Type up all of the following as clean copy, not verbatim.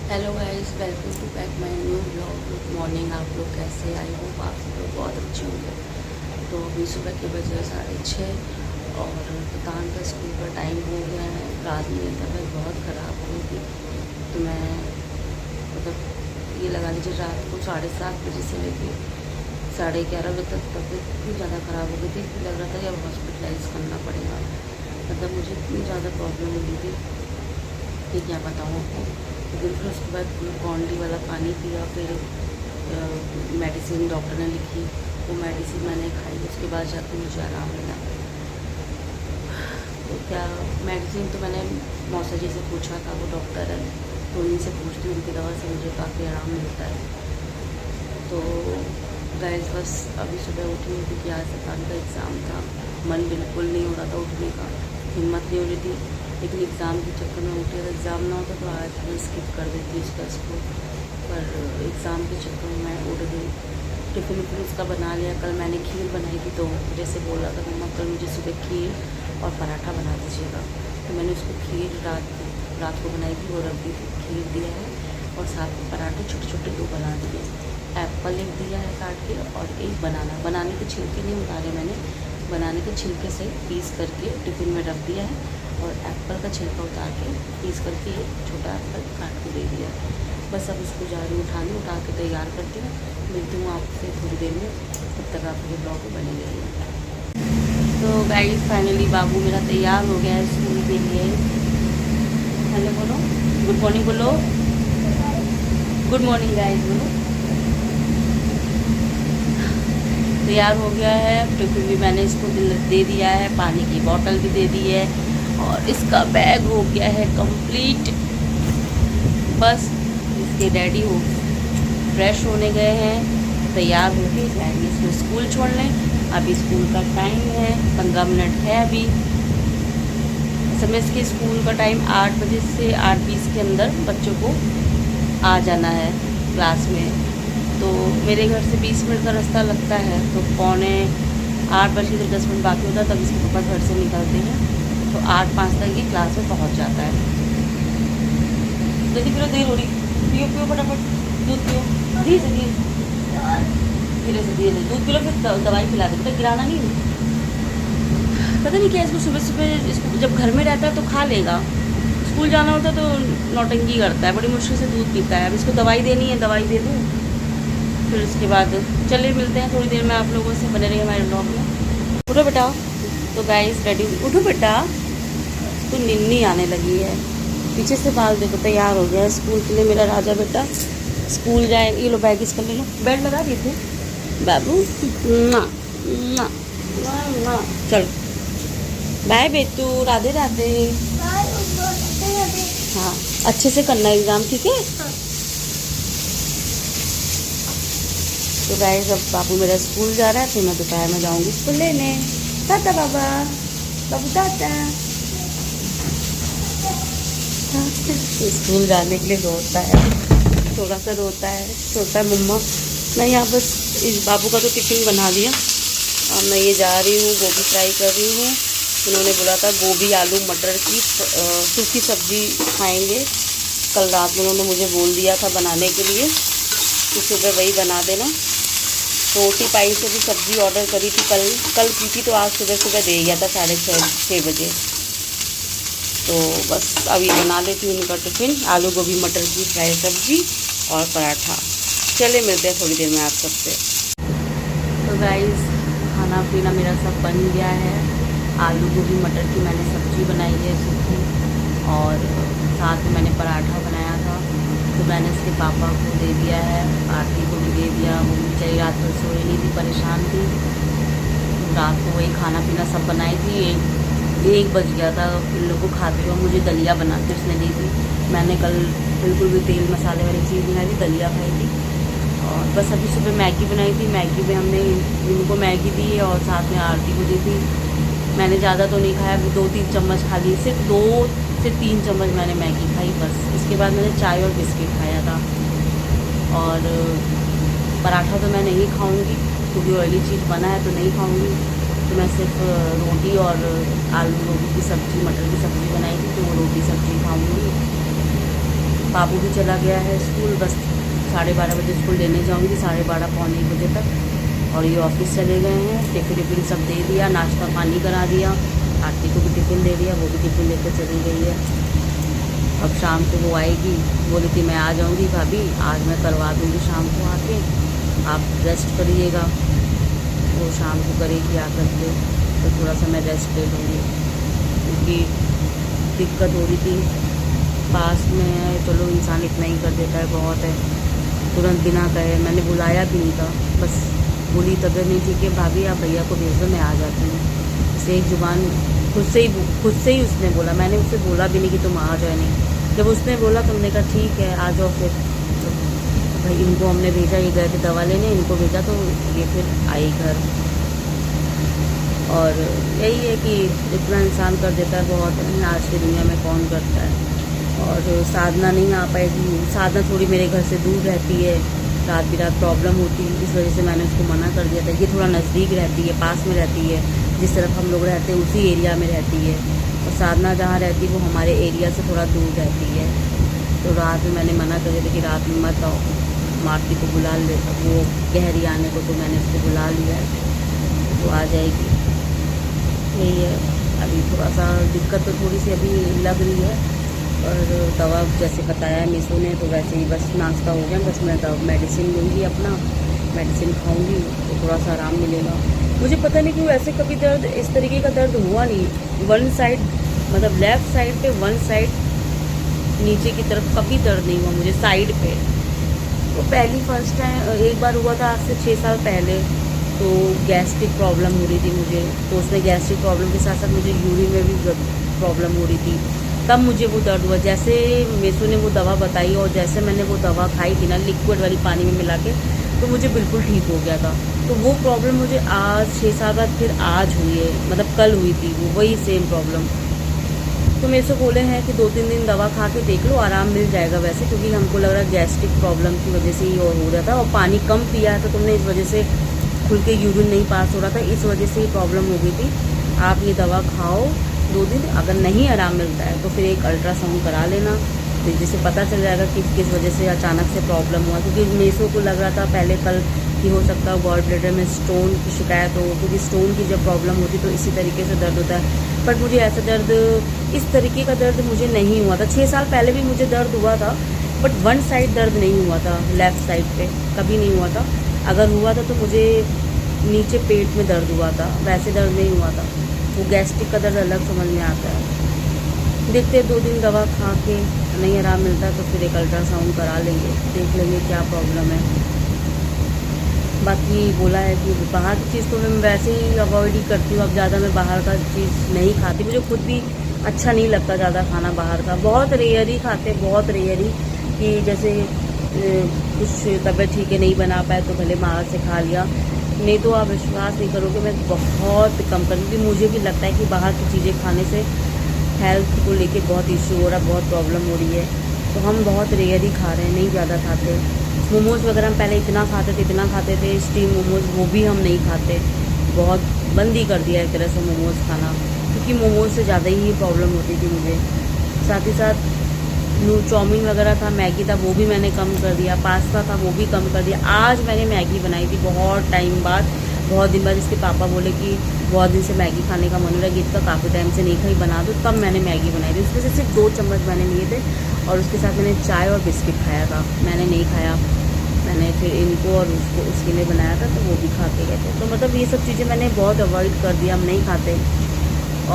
Hello guys, welcome to back my new blog. Good morning. आप लोग कैसे? I hope आप लोग बहुत अच्छे होंगे। तो अभी सुबह के बजे 6:30 और पतान का स्कूल का टाइम हो गया है। रात में तबीयत बहुत ख़राब हो गई थी, तो मैं मतलब ये लगा लीजिए रात को 7:30 बजे से लेके 11:30 बजे तक तबीयत इतनी ज़्यादा ख़राब हो गई थी कि लग रहा था कि अब हॉस्पिटलाइज़ करना पड़ेगा। मतलब मुझे इतनी ज़्यादा प्रॉब्लम हो गई थी कि क्या बताऊँ आपको। लेकिन फिर उसके बाद ग्लूकॉन डी वाला पानी पिया, फिर मेडिसिन डॉक्टर ने लिखी, वो मेडिसिन मैंने खाई। उसके बाद जाकर मुझे आराम मिला। तो क्या मेडिसिन तो मैंने मौसा जी से पूछा था, वो डॉक्टर है, तो उन्हीं से पूछती हूँ। उनकी दवा से मुझे काफ़ी आराम मिलता है। तो गाइस बस अभी सुबह उठी हूँ क्योंकि आज सतान का एग्ज़ाम था। मन बिल्कुल नहीं हो रहा था उठने का, हिम्मत नहीं हो रही थी, लेकिन एग्ज़ाम के चक्कर में उठी। अगर एग्ज़ाम ना होता तो आज मैं स्किप कर देती उस क्लास को, पर एग्ज़ाम के चक्कर में मैं उठ गई। टिफ़िन फिर उसका बना लिया। कल मैंने खीर बनाई थी, तो जैसे बोल रहा था मम्मा कल मुझे सुबह खीर और पराठा बना दीजिएगा, तो मैंने उसको खीर रात को बनाई थी, वो रख दी थी। खीर दिया है और साथ में पराठे छोटे छोटे 2 बना दिए। एप्पल एक दिया है काट के और एक बनाने के छिलके नहीं उतारे मैंने, बनाने के छिलके से पीस करके टिफ़िन में रख दिया है और एप्पल का छिलका उतार के पीस करके एक छोटा एप्पल काट के दे दिया। बस अब इसको जा रही हूँ उठाने, उठा के तैयार करती हूँ। मिलती हूँ आपसे थोड़ी देर में, तब तक आप ये ब्लॉग बने रहिए। तो गाइस फाइनली बाबू मेरा तैयार हो गया है स्कूल के लिए। हेलो बोलो, गुड मॉर्निंग बोलो, गुड मॉर्निंग गाइस बोलो। तैयार हो गया है। टिफिन भी मैंने इसको दे दिया है, पानी की बोतल भी दे दी है और इसका बैग हो गया है कंप्लीट। बस इसके डैडी हो फ्रेश होने गए हैं, तैयार होके जाएंगे इसको स्कूल छोड़ने। अभी स्कूल का टाइम है, 15 मिनट है अभी। समय इसके स्कूल का टाइम 8 बजे से 8:20 के अंदर बच्चों को आ जाना है क्लास में। तो मेरे घर से 20 मिनट का रास्ता लगता है, तो 7:45 बाकी होता है तब इसके पापा घर से निकलते हैं, तो 8:05 तक ये क्लास में पहुंच जाता है। जल्दी पियो, देर हो रही। पियो पियो फटाफट, दूध पियो, धीरे से धीरे से धीरे दूध पिलो, फिर दवाई पिला दे बेटा, गिराना नहीं। पता नहीं क्या इसको सुबह सुबह, इसको जब घर में रहता है तो खा लेगा, स्कूल जाना होता है तो नौटंकी करता है, बड़ी मुश्किल से दूध पीता है। अब इसको दवाई देनी है, दवाई दे दूँ, फिर उसके बाद चलिए मिलते हैं थोड़ी देर में आप लोगों से। बने रहिए हमारे ब्लॉग में। उठो बेटा। तो गाइस रेडी, उठो बेटा, तो निन्नी आने लगी है। पीछे से बाल देखो, तैयार हो गया है स्कूल के लिए मेरा राजा बेटा। स्कूल जाए, ये लो बैग इसका ले लो। बेल्ट लगा दी थी बाबू ना ना ना। चलो बाय बेटू, राधे राधे। हाँ अच्छे से करना एग्ज़ाम, ठीक है। तो गाइस अब बाबू मेरा स्कूल जा रहा है, तो मैं दोपहर में जाऊंगी इसको लेने। टाटा बाबा, बाबू टाटा। स्कूल जाने के लिए रोता है, थोड़ा सा रोता है, सोचता है मम्मा। मैं यहाँ बस इस बाबू का तो टिफ़िन बना दिया। अब मैं ये जा रही हूँ, गोभी फ्राई कर रही हूँ। उन्होंने बोला था गोभी आलू मटर की सूखी सब्ज़ी खाएंगे। कल रात में उन्होंने मुझे बोल दिया था बनाने के लिए, तो सुबह वही बना देना। तो रोटी पाई से भी सब्ज़ी ऑर्डर करी थी, कल की थी, तो आज सुबह सुबह दे गया था 6:30 बजे। तो बस अभी बना लेती हूँ उनका टिफ़िन, आलू गोभी मटर की फ्राई सब्ज़ी और पराठा। चले मिलते हैं थोड़ी देर में आप सबसे। तो गाइस खाना पीना मेरा सब बन गया है। आलू गोभी मटर की मैंने सब्ज़ी बनाई है सूखी, और साथ में मैंने पराठा बनाया था, तो मैंने इसके पापा को दे दिया है, आरती को भी दे दिया। वो बेचारी रात भर सोई नहीं थी, परेशान थी। रात को वही खाना पीना सब बनाई थी। 1 बज गया था इन लोगों को खाते हुए। मुझे दलिया बना के उसने दी थी। मैंने कल बिल्कुल भी तेल मसाले वाली चीज़ नहीं खाई थी, दलिया खाई थी। और बस अभी सुबह मैगी बनाई थी, मैगी में हमने इनको मैगी दी है और साथ में आरती को दी थी। मैंने ज़्यादा तो नहीं खाया, अभी 2-3 चम्मच खा ली, सिर्फ 2 से 3 चम्मच मैंने मैगी खाई बस। इसके बाद मैंने चाय और बिस्किट खाया था। और पराठा तो मैं नहीं खाऊंगी क्योंकि ऑयली चीज़ बना है, तो नहीं खाऊंगी। तो मैं सिर्फ रोटी और आलू गोभी की सब्ज़ी मटर की सब्ज़ी बनाई थी, तो वो रोटी सब्ज़ी खाऊंगी। बाबू भी चला गया है स्कूल, बस 12:30 बजे स्कूल लेने जाऊंगी, 12:30 पौने 1 बजे तक। और ये ऑफिस चले गए हैं, टिफ़िन सब दे दिया, नाश्ता पानी करा दिया, आरती को भी टिफ़िन दे दिया, वो भी टिफ़िन लेकर चली गई है। अब शाम को वो आएगी, बोली थी मैं आ जाऊंगी भाभी, आज मैं करवा दूंगी शाम को आके, आप रेस्ट करिएगा। वो शाम को करेगी आकर के, तो थोड़ा सा मैं रेस्ट ले लूँगी, क्योंकि दिक्कत हो रही थी। पास में है, चलो इंसान इतना ही कर देता है, बहुत है। तुरंत बिना कहे, मैंने बुलाया भी नहीं था, बस बोली तबीयत नहीं ठीक है भाभी, आप भैया को भेज दो, मैं आ जाती हूँ। इसे एक जुबान खुद से ही उसने बोला, मैंने उससे बोला भी नहीं कि तुम आ जाए। नहीं, जब उसने बोला तुमने कहा ठीक है आ जाओ। फिर तो भाई इनको हमने भेजा, ये गए थे दवा लेने, इनको भेजा तो ये फिर आई घर। और यही है कि इतना इंसान कर देता है, बहुत है। आज की दुनिया में कौन करता है। और साधना नहीं आ पाएगी, साधना थोड़ी मेरे घर से दूर रहती है, रात बिरात प्रॉब्लम होती है, इस वजह से मैंने उसको मना कर दिया था। ये थोड़ा नज़दीक रहती है, पास में रहती है, जिस तरफ हम लोग रहते हैं उसी एरिया में रहती है। और साधना जहाँ रहती है वो हमारे एरिया से थोड़ा दूर रहती है। तो रात में मैंने मना कर दिया था कि रात में मत आओ, मार्ती को बुला ले, वो कह रही आने को, तो मैंने उसको बुला लिया है, तो आ जाएगी। यही है, अभी थोड़ा सा दिक्कत तो थोड़ी सी अभी लग रही है, और दवा जैसे बताया है मीशो ने, तो वैसे ही बस नाश्ता हो गया, बस मैं मेडिसिन लूँगी, अपना मेडिसिन खाऊंगी तो थोड़ा सा आराम मिलेगा। मुझे पता नहीं क्यों ऐसे कभी दर्द, इस तरीके का दर्द हुआ नहीं। वन साइड, मतलब लेफ़्ट साइड पे, वन साइड नीचे की तरफ कभी दर्द नहीं हुआ मुझे साइड पे। तो पहली फर्स्ट टाइम एक बार हुआ था आज से 6 साल पहले, तो गैस्ट्रिक प्रॉब्लम हो रही थी मुझे, तो उसमें गैस्ट्रिक प्रॉब्लम के साथ साथ मुझे यूरिन में भी प्रॉब्लम हो रही थी, तब मुझे वो दर्द हुआ। जैसे मेसो ने वो दवा बताई और जैसे मैंने वो दवा खाई थी ना लिक्विड वाली पानी में मिला के, तो मुझे बिल्कुल ठीक हो गया था। तो वो प्रॉब्लम मुझे आज 6 साल बाद फिर आज हुई है, मतलब कल हुई थी वो, वही सेम प्रॉब्लम। तो मेरे से बोले हैं कि 2-3 दिन दवा खा के देख लो, आराम मिल जाएगा वैसे, क्योंकि हमको लग रहा है गैस्ट्रिक प्रॉब्लम की वजह से ही और हो रहा था, और पानी कम पिया है तो तुमने इस वजह से खुल के यूरिन नहीं पास हो रहा था, इस वजह से ही प्रॉब्लम हो गई थी। आप ये दवा खाओ 2 दिन, अगर नहीं आराम मिलता है तो फिर एक अल्ट्रासाउंड करा लेना, जिससे पता चल जाएगा कि किस वजह से अचानक से प्रॉब्लम हुआ। क्योंकि मेसो को लग रहा था पहले कल कि हो सकता है गॉल ब्लैडर में स्टोन की शिकायत हो, क्योंकि स्टोन की जब प्रॉब्लम होती तो इसी तरीके से दर्द होता है। बट मुझे ऐसा दर्द, इस तरीके का दर्द मुझे नहीं हुआ था। 6 साल पहले भी मुझे दर्द हुआ था, बट वन साइड दर्द नहीं हुआ था, लेफ़्ट साइड पे कभी नहीं हुआ था। अगर हुआ था तो मुझे नीचे पेट में दर्द हुआ था, वैसे दर्द नहीं हुआ था। वो गैस्ट्रिक का दर्द अलग समझ में आता है। देखते 2 दिन दवा खा के नहीं आराम मिलता तो फिर एक अल्ट्रासाउंड करा लेंगे, देख लेंगे क्या प्रॉब्लम है। बाकी बोला है कि बाहर की चीज़ तो मैं वैसे ही अवॉइड ही करती हूँ, अब ज़्यादा मैं बाहर का चीज़ नहीं खाती, मुझे खुद भी अच्छा नहीं लगता ज़्यादा खाना बाहर का, बहुत रेयर ही खाते, बहुत रेयर ही, कि जैसे कुछ तबीयत ठीक है नहीं बना पाए तो भले बाहर से खा लिया, नहीं तो आप विश्वास नहीं करोगे मैं बहुत कम कर, क्योंकि मुझे भी लगता है कि बाहर की चीज़ें खाने से हेल्थ को लेके बहुत इशू हो रहा है, बहुत प्रॉब्लम हो रही है, तो हम बहुत रेयर ही खा रहे हैं, नहीं ज़्यादा खाते। मोमोज़ वगैरह हम पहले इतना खाते थे, स्टीम मोमोज़ वो भी हम नहीं खाते, बहुत बंद ही कर दिया एक तरह से मोमोज़ खाना, क्योंकि मोमोज़ से ज़्यादा ही प्रॉब्लम होती थी मुझे। साथ ही साथ चाउमीन वगैरह था, मैगी था, वो भी मैंने कम कर दिया, पास्ता था वो भी कम कर दिया। आज मैंने मैगी बनाई थी बहुत टाइम बाद, बहुत दिन बाद, इसके पापा बोले कि बहुत दिन से मैगी खाने का मन हो रहा है, गीत का काफ़ी टाइम से नहीं खाई, बना दो, तब मैंने मैगी बनाई थी। उसमें से सिर्फ 2 चम्मच मैंने लिए थे, और उसके साथ मैंने चाय और बिस्किट खाया था, मैंने नहीं खाया, मैंने फिर इनको और उसको उसके लिए बनाया था, तो वो भी खा के गए थे। तो मतलब ये सब चीज़ें मैंने बहुत अवॉइड कर दिया, हम नहीं खाते।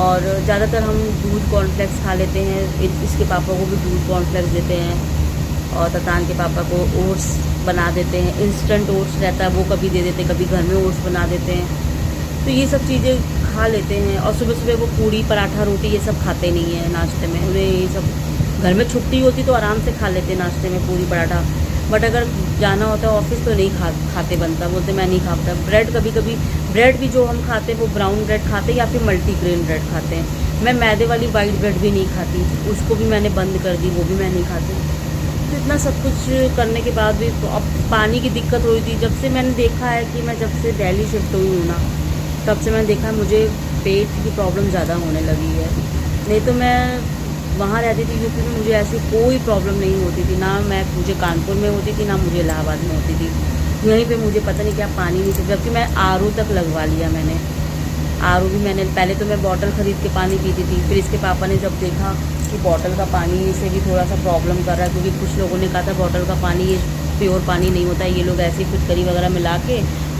और ज़्यादातर हम दूध कॉर्नफ्लेक्स खा लेते हैं, इसके पापा को भी दूध कॉर्नफ्लेक्स देते हैं, और ततान के पापा को ओट्स बना देते हैं, इंस्टेंट ओट्स रहता है वो कभी दे देते हैं, कभी घर में ओट्स बना देते हैं, तो ये सब चीज़ें खा लेते हैं। और सुबह सुबह वो पूड़ी पराठा रोटी ये सब खाते नहीं हैं नाश्ते में, उन्हें ये सब घर में छुट्टी होती तो आराम से खा लेते नाश्ते में पूड़ी पराठा, बट अगर जाना होता है ऑफिस तो नहीं खाते बनता, बोलते मैं नहीं खाता। ब्रेड कभी कभी, ब्रेड भी जो हम खाते हैं वो ब्राउन ब्रेड खाते हैं या फिर मल्टीग्रेन ब्रेड खाते हैं। मैं मैदे वाली वाइट ब्रेड भी नहीं खाती, उसको भी मैंने बंद कर दी, वो भी मैं नहीं खाती। तो इतना सब कुछ करने के बाद भी अब पानी की दिक्कत हो रही थी। जब से मैंने देखा है कि मैं जब से दिल्ली शिफ्ट हुई हूँ ना, तब से मैंने देखा मुझे पेट की प्रॉब्लम ज़्यादा होने लगी है। नहीं तो मैं वहाँ रहती थी यूपी में, मुझे ऐसी कोई प्रॉब्लम नहीं होती थी, ना मुझे कानपुर में होती थी, ना मुझे इलाहाबाद में होती थी। यहीं पे मुझे पता नहीं क्या पानी नहीं सकता, जबकि मैं आरओ तक लगवा लिया मैंने। आरओ भी मैंने, पहले तो मैं बॉटल ख़रीद के पानी पीती थी, फिर इसके पापा ने जब देखा कि बॉटल का पानी से भी थोड़ा सा प्रॉब्लम कर रहा है, क्योंकि कुछ लोगों ने कहा था बॉटल का पानी ये प्योर पानी नहीं होता है, ये लोग ऐसे फिटकरी वगैरह मिला के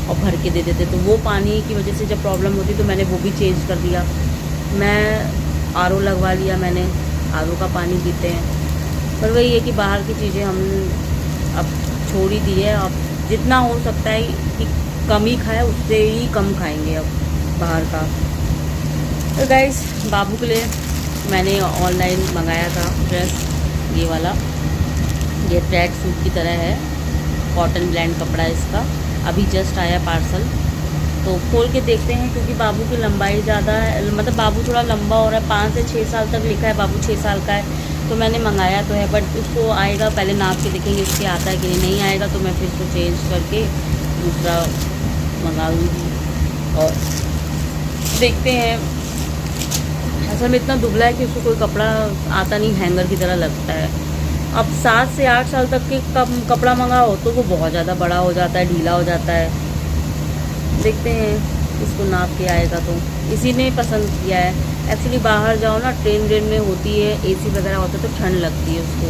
और भर के दे देते, तो वो पानी की वजह से जब प्रॉब्लम होती तो मैंने वो भी चेंज कर दिया। मैं आरओ लगवा लिया मैंने, आरओ का पानी पीते हैं। पर वही है कि बाहर की चीज़ें हम अब छोड़ ही दी है। अब जितना हो सकता है कि कम ही खाए, उससे ही कम खाएंगे अब बाहर का। तो गाइस, बाबू के लिए मैंने ऑनलाइन मंगाया था ड्रेस, ये वाला, ये ट्रैक सूट की तरह है, कॉटन ब्लेंड कपड़ा है इसका, अभी जस्ट आया पार्सल। तो खोल के देखते हैं, क्योंकि बाबू की लंबाई ज़्यादा है, मतलब बाबू थोड़ा लंबा हो रहा है, 5 से 6 साल तक लिखा है, बाबू 6 साल का है। तो मैंने मंगाया तो है, बट उसको आएगा, पहले नाप के देखेंगे इसके आता है कि नहीं आएगा तो मैं फिर इसको चेंज करके दूसरा मंगाऊंगी। और देखते हैं, असल में इतना दुबला है कि उसको कोई कपड़ा आता नहीं, हैंगर की तरह लगता है। अब 7 से 8 साल तक के कपड़ा मंगाओ तो वो बहुत ज़्यादा बड़ा हो जाता है, ढीला हो जाता है। देखते हैं इसको नाप के आएगा तो। इसी ने पसंद किया है। एक्चुअली बाहर जाओ ना, ट्रेन में होती है, एसी वगैरह होता है तो ठंड लगती है उसको,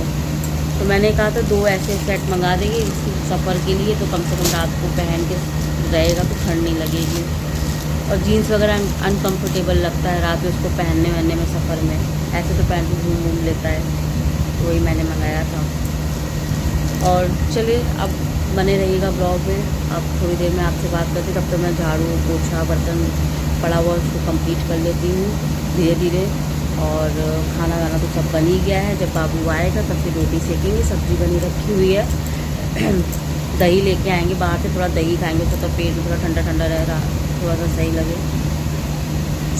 तो मैंने कहा था 2 ऐसे सेट मंगा देंगे इस सफ़र के लिए, तो कम से कम रात को पहन के रहेगा तो ठंड नहीं लगेगी। और जीन्स वगैरह अनकम्फर्टेबल लगता है रात में उसको पहनने वहनने में, सफ़र में ऐसे तो पैंट घूम लेता है, तो वही मैंने मंगाया था। और चलिए अब बने रहिएगा ब्लॉग में। अब थोड़ी देर में आपसे बात करती, तब तक मैं झाड़ू पोछा बर्तन पड़ा हुआ उसको कंप्लीट कर लेती हूँ धीरे धीरे। और खाना वाना तो सब बन ही गया है, जब बाबू आएगा तब फिर रोटी सेकेंगे, सब्ज़ी बनी रखी हुई है। दही लेके आएंगे बाहर से, थोड़ा दही खाएंगे, उसका तो पेट थोड़ा ठंडा ठंडा रहेगा, थोड़ा सा सही लगे।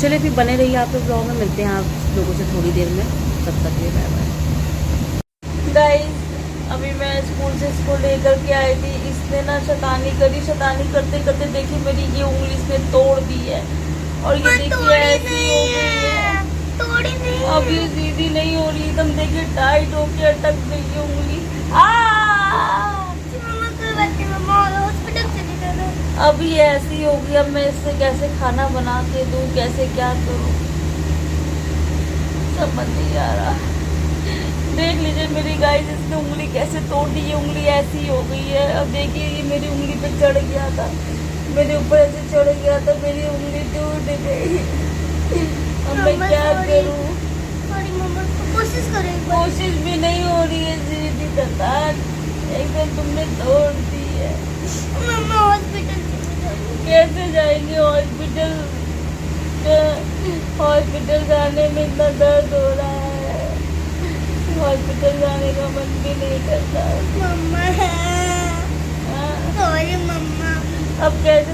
चलिए फिर बने रहिए आप लोग ब्लॉग में, मिलते हैं आप लोगों से थोड़ी देर में, तब तक ये बाय बाय। गाइस, अभी मैं स्कूल से इसको लेकर के आई थी, इसने ना शैतानी करी, शैतानी करते करते देखिए मेरी ये उंगली इसने तोड़ दी है, और ये देखिए ऐसी हो गई है, तोड़ी नहीं, अब ये सीधी नहीं हो रही, एकदम देखिए टाइट होके अटक गई है उंगली। अब ये ऐसी होगी, अब मैं इससे कैसे खाना बना के दूँ, कैसे क्या करूँ, समझ नहीं आ रहा। देख लीजिए मेरी गाइस, इसने उंगली कैसे तोड़ दी, ये उंगली ऐसी हो गई है। अब देखिए ये मेरी उंगली पे चढ़ गया था, मेरे ऊपर ऐसे चढ़ गया था, मेरी उंगली टूट गई। अब मैं क्या करूँ? कोशिश भी नहीं हो रही है सीधी ततार, एकदम तुमने तोड़ दी है। मम्मा हॉस्पिटल कैसे जाएंगे? हॉस्पिटल जाने में इतना दर्द हो रहा है, हॉस्पिटल जाने का मन भी नहीं करता। मम्मा सॉरी मम्मा। अब कैसे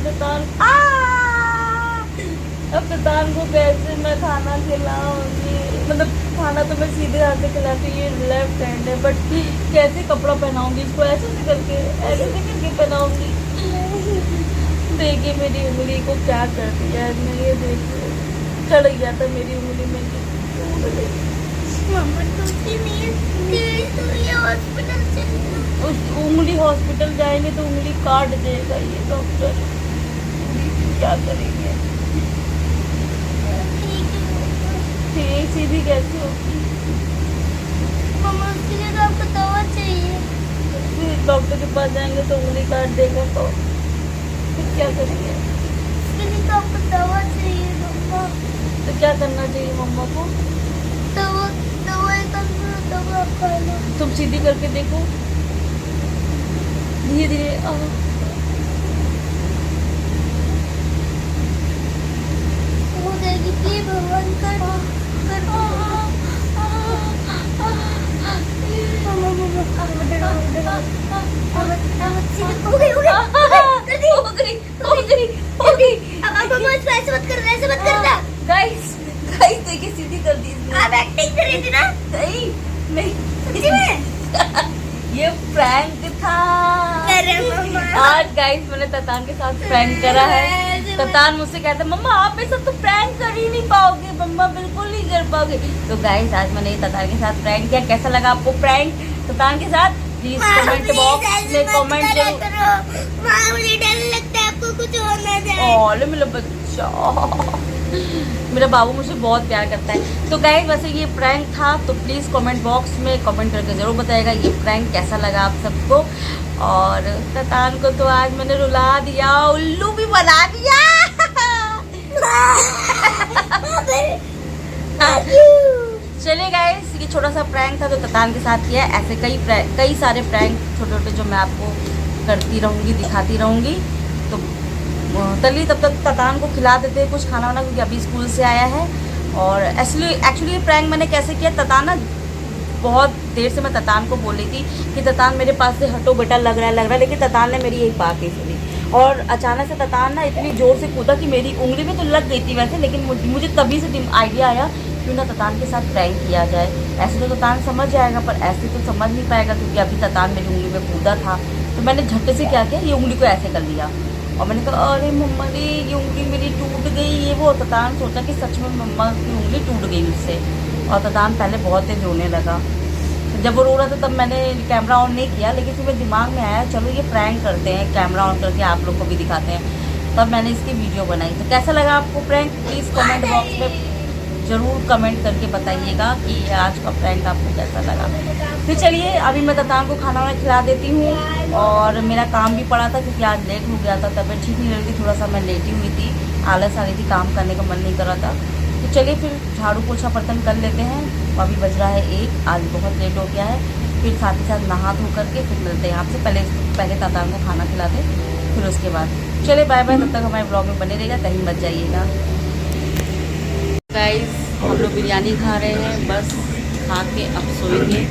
अब ततान को कैसे मैं खाना खिलाऊंगी? मतलब खाना तो मैं सीधे हाथ से खिलाती हूँ, ये लेफ्ट हैंड है, बट कैसे कपड़ा पहनाऊंगी इसको? ऐसे करके पहनाऊंगी। देखिए मेरी उंगली को क्या कर दिया है, ये देखिए चढ़ गया था मेरी उंगली में। मम्मा टूटी नहीं है, तो ये हॉस्पिटल चली। उस उंगली हॉस्पिटल जाएंगे तो उंगली काट देगा ये डॉक्टर, क्या करेंगे? ठीक सीधी कैसे होगी? मम्मा उसके लिए तो आपको दवा चाहिए। डॉक्टर के पास जाएंगे तो उंगली काट देगा, तो फिर क्या करेंगे? उसके लिए तो आपको दवा चाहिए मम्मा। तो क्या करना चाहिए मम्मा को? दवा खा लो। तुम सीधी करके देखो, धीरे धीरे हो जाएगी। प्लीज भगवान कर गाइस देखिए सीधी कर दी इसने। आप एक्टिंग कर रही थी ना? नहीं ये प्रैंक था। अरे मम्मा, आज गाइस मैंने ततान के साथ प्रैंक करा है। ततान मुझसे कहते मम्मा आप ये सब तो प्रैंक कर ही नहीं पाओगे, मम्मा बिल्कुल नहीं कर पाओगे। तो गाइस आज मैंने ततान के साथ प्रैंक किया। कैसा लगा आपको प्रैंक ततान के साथ? प्लीज कमेंट बॉक्स में कमेंट जरूर। मुझे डर लगता है आपको कुछ हो ना जाए। ओले मेरा बच्चा, मेरा बाबू मुझे बहुत प्यार करता है। तो गाइस वैसे ये प्रैंक था, तो प्लीज़ कमेंट बॉक्स में कमेंट करके ज़रूर बताइएगा ये प्रैंक कैसा लगा आप सबको। और ततान को तो आज मैंने रुला दिया, उल्लू भी बना दिया। चलिए गाइस ये छोटा सा प्रैंक था जो ततान के साथ किया। ऐसे कई सारे प्रैंक छोटे छोटे जो मैं आपको करती रहूँगी, दिखाती रहूँगी। तो चलिए तब तक ततान को खिला देते हैं कुछ खाना वाना, क्योंकि अभी स्कूल से आया है। और एक्चुअली ये प्रैंक मैंने कैसे किया, ततान ना बहुत देर से मैं ततान को बोल रही थी कि ततान मेरे पास से हटो बेटा, लग रहा है, लेकिन ततान ने मेरी यही बात नहीं सुनी। और अचानक से ततान ना इतनी ज़ोर से कूदा कि मेरी उंगली में तो लग गई थी वैसे, लेकिन मुझे तभी से आइडिया आया क्यों ना ततान के साथ प्रैंक किया जाए। ऐसे तो ततान समझ जाएगा, पर ऐसे तो समझ नहीं पाएगा क्योंकि अभी ततान मेरी उंगली में कूदा था। तो मैंने झट्टे से क्या किया, ये उंगली को ऐसे कर लिया और मैंने कहा अरे मम्मा रे ये उंगली मेरी टूट गई, ये वो। ततान सोचा कि सच में मम्मा की उंगली टूट गई उससे। और ततान पहले बहुत तेज रोने लगा। जब वो रो रहा था तब मैंने कैमरा ऑन नहीं किया, लेकिन फिर मेरे दिमाग में आया चलो ये प्रैंक करते हैं, कैमरा ऑन करके आप लोग को भी दिखाते हैं। तब मैंने इसकी वीडियो बनाई। तो कैसा लगा आपको प्रैंक? प्लीज़ कमेंट बॉक्स में ज़रूर कमेंट करके बताइएगा कि आज का प्रैंक आपको कैसा लगा। फिर चलिए अभी मैं ततान को खाना वाना खिला देती हूँ। और मेरा काम भी पड़ा था क्योंकि आज लेट हो गया था, तबीयत ठीक नहीं लग रही थी, थोड़ा सा मैं लेटी हुई थी, आलस आ रही थी, काम करने का मन नहीं कर रहा था। तो चलिए फिर झाड़ू पोछा बर्तन कर लेते हैं। अभी बज रहा है 1, आज बहुत लेट हो गया है। फिर साथ ही साथ नहा धो करके फिर मिलते हैं आपसे। पहले ततान को खाना खिला दें, फिर उसके बाद चले बाय बाय। तब तक हमारे ब्लॉग में बने रहेगा, कहीं मत जाइएगा। गाइस हम लोग बिरयानी खा रहे हैं, बस खा के अब सोएंगे।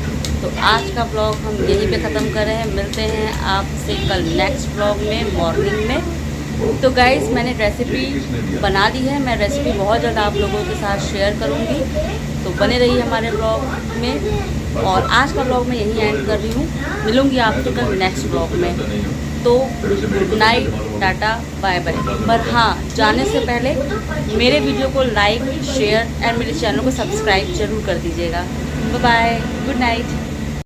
तो आज का ब्लॉग हम यहीं पे ख़त्म कर रहे हैं। मिलते हैं आपसे कल नेक्स्ट ब्लॉग में मॉर्निंग में। तो गाइस मैंने रेसिपी बना दी है, मैं रेसिपी बहुत ज़्यादा आप लोगों के साथ शेयर करूँगी, तो बने रहिए हमारे ब्लॉग में। और आज का ब्लॉग मैं यहीं एंड कर रही हूँ, मिलूँगी आपसे कल नेक्स्ट ब्लॉग में। तो good night, tata, bye bye. पर हाँ, जाने से पहले मेरे वीडियो को लाइक, शेयर एंड मेरे चैनल को सब्सक्राइब जरूर कर दीजिएगा। Bye bye, good night.